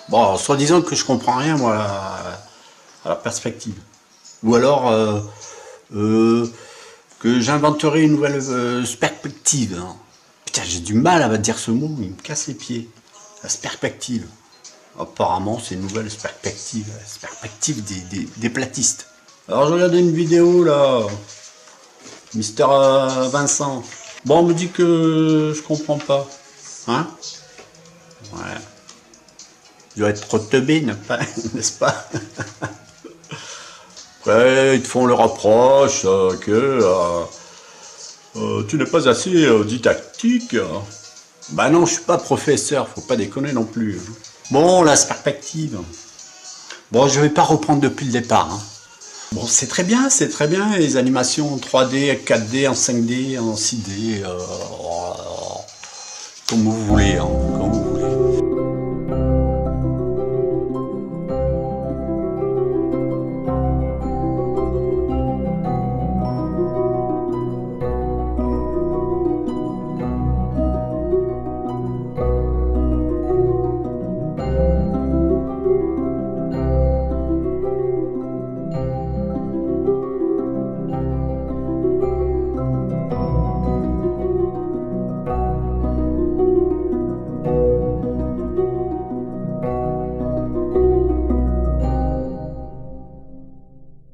Bon, soi-disant que je comprends rien, moi, à la perspective. Ou alors que j'inventerai une nouvelle perspective. Hein. Putain, j'ai du mal à dire ce mot, il me casse les pieds. La perspective. Apparemment, c'est une nouvelle perspective. La perspective des platistes. Alors, je regardais une vidéo, là, Mister Vincent. Bon, on me dit que je comprends pas. Hein? Ouais. Je dois être trop teubé, n'est-ce pas? Après, ils te font le reproche que tu n'es pas assez didactique. Bah non, je suis pas professeur, faut pas déconner non plus. Bon, la perspective. Bon, je vais pas reprendre depuis le départ. Hein. Bon, c'est très bien, les animations en 3D, 4D, en 5D, en 6D, comme vous voulez, hein, comme vous voulez.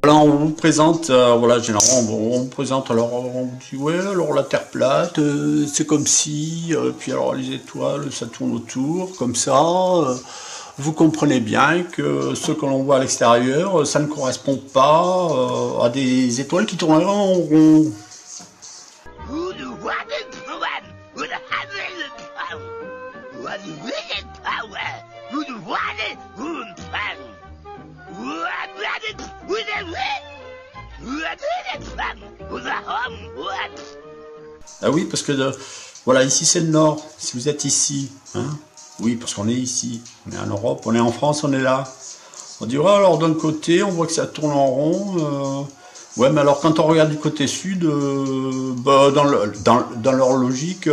Voilà, on vous présente, voilà, généralement, on vous présente, alors on vous dit, ouais, alors la Terre plate, c'est comme si, puis alors les étoiles, ça tourne autour, comme ça, vous comprenez bien que ce que l'on voit à l'extérieur, ça ne correspond pas à des étoiles qui tournent en rond. Ah oui, parce que voilà, ici c'est le nord. Si vous êtes ici, hein, oui, parce qu'on est ici, on est en Europe, on est en France, on est là. On dit, ouais, alors d'un côté, on voit que ça tourne en rond. Ouais, mais alors quand on regarde du côté sud, bah, dans leur logique,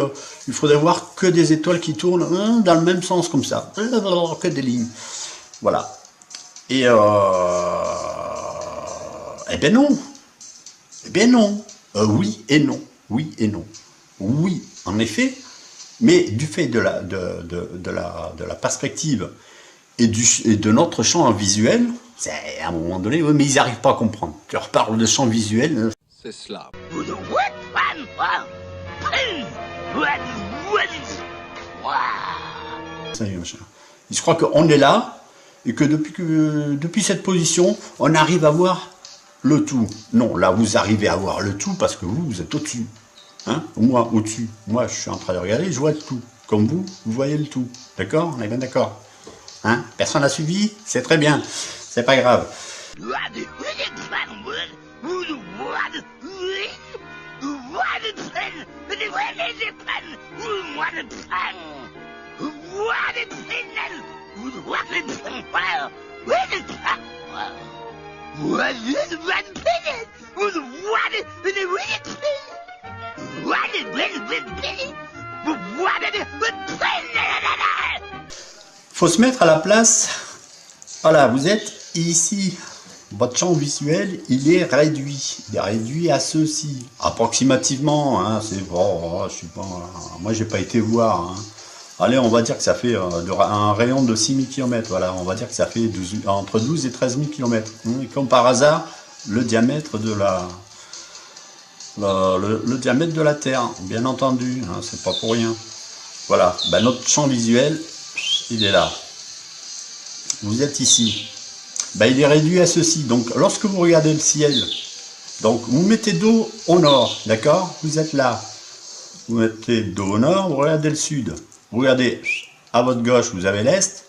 il faudrait voir que des étoiles qui tournent dans le même sens comme ça, que des lignes. Voilà. Et eh ben non. Eh bien non. Oui et non. Oui et non. Oui, en effet, mais du fait de la perspective et de notre champ visuel, c'est à un moment donné, oui, mais ils n'arrivent pas à comprendre. Tu leur parles de champ visuel. C'est cela. Ça y est, machin. Ils croient qu'on est là et que depuis cette position, on arrive à voir le tout. Non, là, vous arrivez à voir le tout parce que vous êtes au-dessus. Hein? Moi, au-dessus. Moi, je suis en train de regarder, je vois le tout. Comme vous voyez le tout. D'accord? On est bien d'accord. Hein? Personne n'a suivi? C'est très bien. C'est pas grave. Faut se mettre à la place. Voilà, vous êtes ici. Votre champ visuel, il est réduit. Il est réduit à ceci. Approximativement, hein, c'est bon, je suis pas. Moi, j'ai pas été voir. Hein. Allez, on va dire que ça fait un rayon de 6000 km. Voilà, on va dire que ça fait entre 12 et 13 000 km. Et comme par hasard, le diamètre de le diamètre de la Terre, bien entendu, hein, c'est pas pour rien. Voilà, ben, notre champ visuel, il est là. Vous êtes ici. Ben, il est réduit à ceci. Donc, lorsque vous regardez le ciel, donc vous mettez dos au nord, d'accord? Vous êtes là. Vous mettez dos au nord, vous regardez le sud. Vous regardez à votre gauche, vous avez l'est.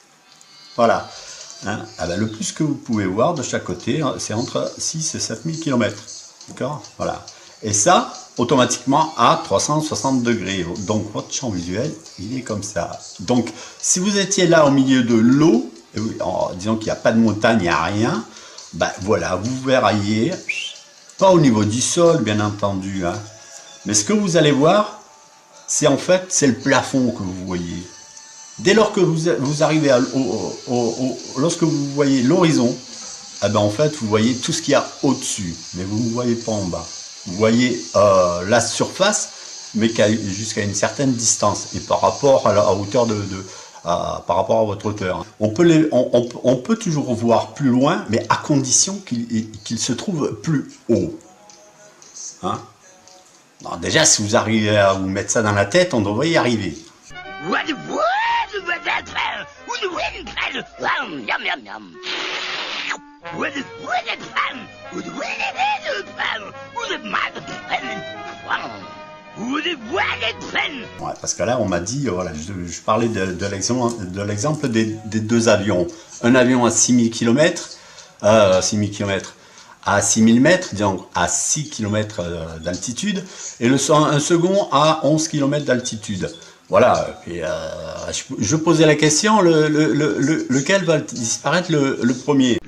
Voilà. Hein? Ah ben, le plus que vous pouvez voir de chaque côté, c'est entre 6 et 7 000 km. D'accord? Voilà. Et ça, automatiquement à 360 degrés. Donc, votre champ visuel, il est comme ça. Donc, si vous étiez là au milieu de l'eau, en disant qu'il n'y a pas de montagne, il n'y a rien, ben voilà, vous verriez, pas au niveau du sol, bien entendu, hein, mais ce que vous allez voir, c'est en fait, c'est le plafond que vous voyez. Dès lors que vous arrivez lorsque vous voyez l'horizon, eh ben en fait, vous voyez tout ce qu'il y a au-dessus, mais vous ne voyez pas en bas. Vous voyez la surface, mais jusqu'à une certaine distance, et par rapport à la hauteur par rapport à votre hauteur. On peut toujours voir plus loin, mais à condition qu'il se trouve plus haut. Hein? Non, déjà, si vous arrivez à vous mettre ça dans la tête, on devrait y arriver. Ouais, parce que là, on m'a dit, voilà, je parlais de l'exemple des deux avions. Un avion à 6000 km, à 6000 mètres, disons à 6 km d'altitude, et un second à 11 km d'altitude. Voilà, et je posais la question, lequel va disparaître le premier?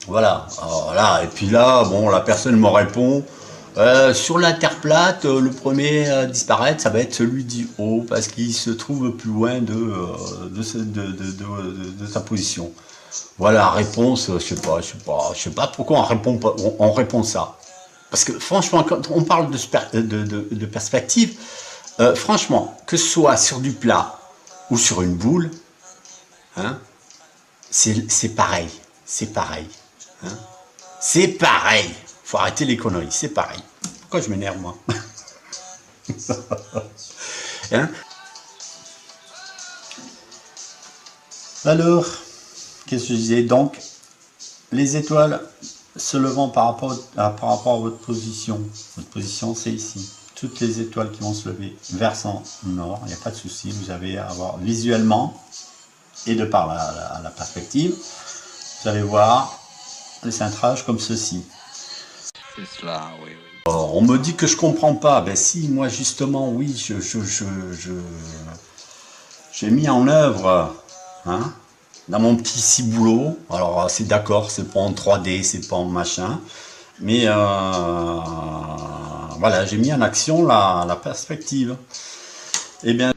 Voilà, alors là, et puis là, bon, la personne me répond, sur la Terre plate, le premier à disparaître, ça va être celui du haut, parce qu'il se trouve plus loin de sa position. Voilà, réponse, je sais pas pourquoi on répond ça. Parce que franchement, quand on parle de perspective, franchement, que ce soit sur du plat ou sur une boule, hein, c'est pareil, c'est pareil. Hein, c'est pareil. Faut arrêter les conneries, c'est pareil. Pourquoi je m'énerve, moi? Hein? Alors, qu'est-ce que je disais? Donc, les étoiles se levant par rapport à votre position. Votre position, c'est ici. Toutes les étoiles qui vont se lever versant nord, il n'y a pas de souci. Vous avez à voir visuellement et de par la perspective, vous allez voir les cintrages comme ceci. C'est cela, oui. On me dit que je comprends pas. Ben si, moi justement, oui, j'ai mis en œuvre, hein, dans mon petit ciboulot. Alors c'est d'accord, c'est pas en 3D, c'est pas en machin, mais voilà, j'ai mis en action la perspective. Eh bien.